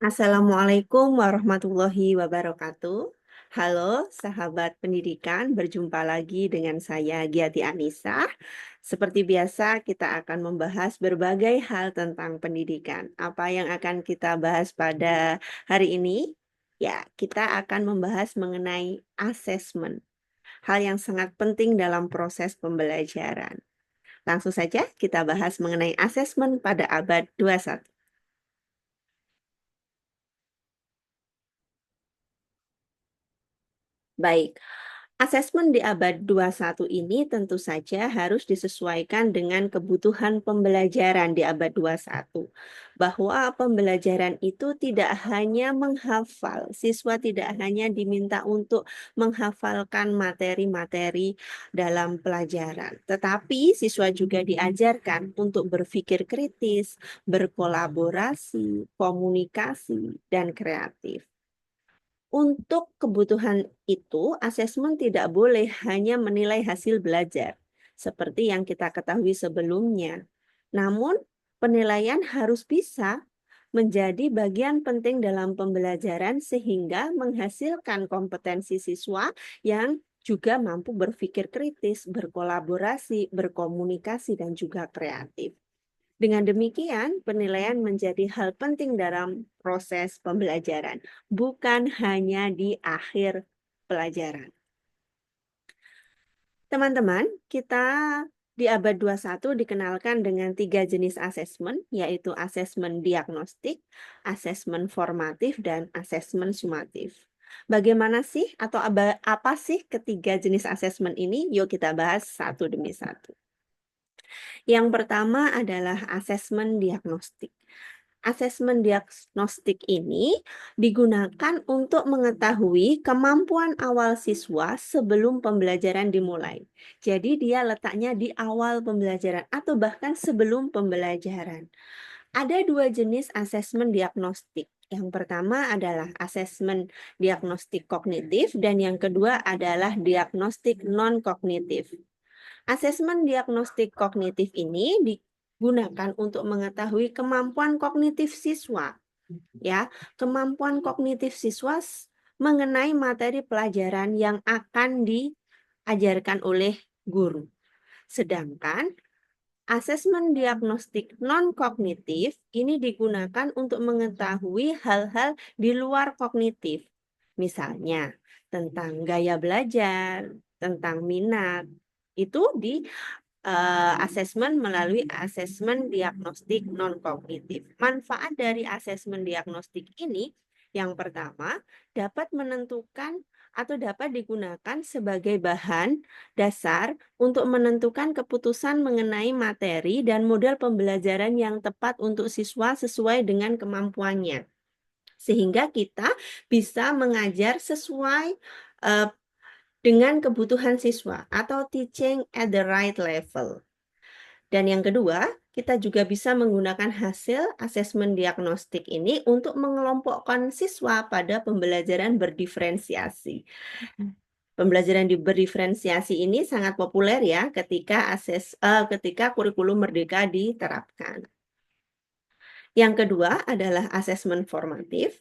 Assalamualaikum warahmatullahi wabarakatuh. Halo sahabat pendidikan, berjumpa lagi dengan saya Giati Anissa. Seperti biasa, kita akan membahas berbagai hal tentang pendidikan. Apa yang akan kita bahas pada hari ini? Ya, kita akan membahas mengenai asesmen, hal yang sangat penting dalam proses pembelajaran. Langsung saja kita bahas mengenai asesmen pada abad 21. Baik, asesmen di abad 21 ini tentu saja harus disesuaikan dengan kebutuhan pembelajaran di abad 21. Bahwa pembelajaran itu tidak hanya menghafal, siswa tidak hanya diminta untuk menghafalkan materi-materi dalam pelajaran, tetapi siswa juga diajarkan untuk berpikir kritis, berkolaborasi, komunikasi, dan kreatif. Untuk kebutuhan itu, asesmen tidak boleh hanya menilai hasil belajar, seperti yang kita ketahui sebelumnya. Namun, penilaian harus bisa menjadi bagian penting dalam pembelajaran sehingga menghasilkan kompetensi siswa yang juga mampu berpikir kritis, berkolaborasi, berkomunikasi, dan juga kreatif. Dengan demikian, penilaian menjadi hal penting dalam proses pembelajaran, bukan hanya di akhir pelajaran. Teman-teman, kita di abad 21 dikenalkan dengan 3 jenis asesmen, yaitu asesmen diagnostik, asesmen formatif, dan asesmen sumatif. Bagaimana sih atau apa sih ketiga jenis asesmen ini? Yuk kita bahas satu demi satu. Yang pertama adalah asesmen diagnostik. Asesmen diagnostik ini digunakan untuk mengetahui kemampuan awal siswa sebelum pembelajaran dimulai. Jadi dia letaknya di awal pembelajaran atau bahkan sebelum pembelajaran. Ada dua jenis asesmen diagnostik. Yang pertama adalah asesmen diagnostik kognitif dan yang kedua adalah diagnostik non-kognitif. Asesmen diagnostik kognitif ini digunakan untuk mengetahui kemampuan kognitif siswa, ya, kemampuan kognitif siswa mengenai materi pelajaran yang akan diajarkan oleh guru. Sedangkan asesmen diagnostik non-kognitif ini digunakan untuk mengetahui hal-hal di luar kognitif. Misalnya, tentang gaya belajar, tentang minat. Itu di asesmen melalui asesmen diagnostik non-kognitif. Manfaat dari asesmen diagnostik ini, yang pertama, dapat menentukan atau dapat digunakan sebagai bahan dasar untuk menentukan keputusan mengenai materi dan model pembelajaran yang tepat untuk siswa sesuai dengan kemampuannya. Sehingga kita bisa mengajar sesuai dengan kebutuhan siswa atau teaching at the right level. Dan yang kedua, kita juga bisa menggunakan hasil asesmen diagnostik ini untuk mengelompokkan siswa pada pembelajaran berdiferensiasi. Pembelajaran berdiferensiasi ini sangat populer ya ketika kurikulum merdeka diterapkan. Yang kedua adalah asesmen formatif.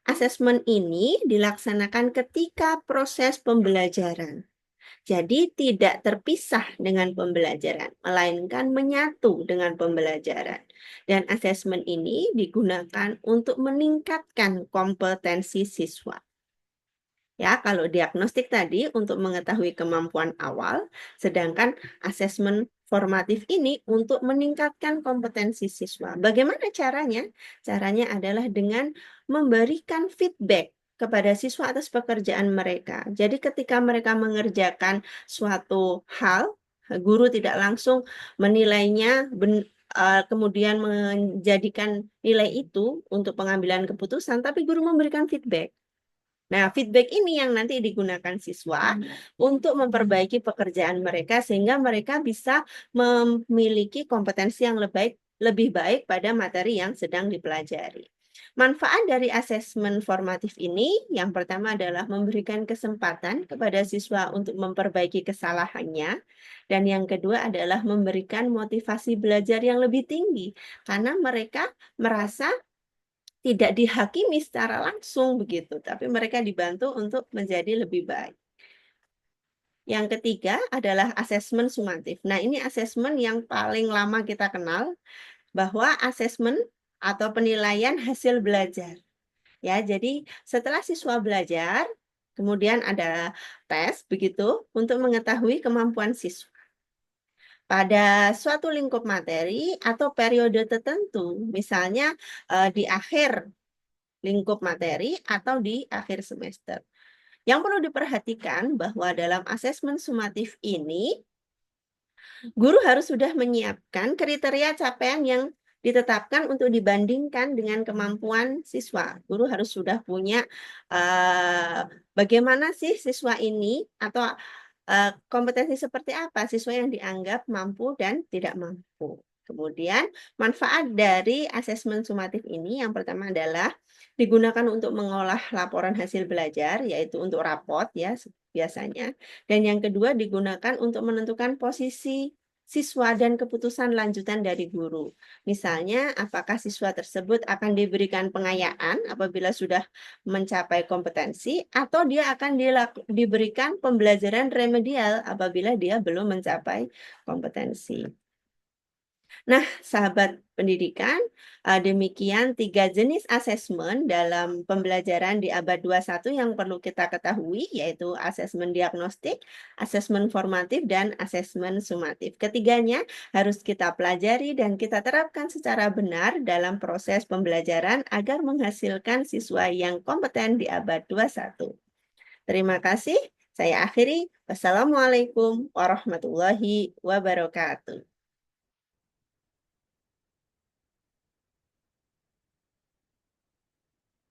Asesmen ini dilaksanakan ketika proses pembelajaran. Jadi tidak terpisah dengan pembelajaran, melainkan menyatu dengan pembelajaran. Dan asesmen ini digunakan untuk meningkatkan kompetensi siswa. Ya, kalau diagnostik tadi untuk mengetahui kemampuan awal, sedangkan asesmen formatif ini untuk meningkatkan kompetensi siswa. Bagaimana caranya? Caranya adalah dengan memberikan feedback kepada siswa atas pekerjaan mereka. Jadi ketika mereka mengerjakan suatu hal, guru tidak langsung menilainya kemudian menjadikan nilai itu untuk pengambilan keputusan, tapi guru memberikan feedback. Nah, feedback ini yang nanti digunakan siswa untuk memperbaiki pekerjaan mereka sehingga mereka bisa memiliki kompetensi yang lebih baik pada materi yang sedang dipelajari. Manfaat dari asesmen formatif ini yang pertama adalah memberikan kesempatan kepada siswa untuk memperbaiki kesalahannya dan yang kedua adalah memberikan motivasi belajar yang lebih tinggi karena mereka merasa tidak dihakimi secara langsung begitu, tapi mereka dibantu untuk menjadi lebih baik. Yang ketiga adalah asesmen sumatif. Nah, ini asesmen yang paling lama kita kenal, bahwa asesmen atau penilaian hasil belajar. Ya, jadi setelah siswa belajar, kemudian ada tes begitu untuk mengetahui kemampuan siswa. Pada suatu lingkup materi atau periode tertentu, misalnya di akhir lingkup materi atau di akhir semester. Yang perlu diperhatikan bahwa dalam asesmen sumatif ini, guru harus sudah menyiapkan kriteria capaian yang ditetapkan untuk dibandingkan dengan kemampuan siswa. Guru harus sudah punya bagaimana sih siswa ini atau kompetensi seperti apa siswa yang dianggap mampu dan tidak mampu. Kemudian manfaat dari asesmen sumatif ini yang pertama adalah digunakan untuk mengolah laporan hasil belajar, yaitu untuk rapot ya biasanya. Dan yang kedua digunakan untuk menentukan posisi siswa dan keputusan lanjutan dari guru. Misalnya, apakah siswa tersebut akan diberikan pengayaan apabila sudah mencapai kompetensi, atau dia akan diberikan pembelajaran remedial apabila dia belum mencapai kompetensi. Nah, sahabat pendidikan, demikian 3 jenis asesmen dalam pembelajaran di abad 21 yang perlu kita ketahui, yaitu asesmen diagnostik, asesmen formatif, dan asesmen sumatif. Ketiganya harus kita pelajari dan kita terapkan secara benar dalam proses pembelajaran agar menghasilkan siswa yang kompeten di abad 21. Terima kasih, saya akhiri. Wassalamualaikum warahmatullahi wabarakatuh.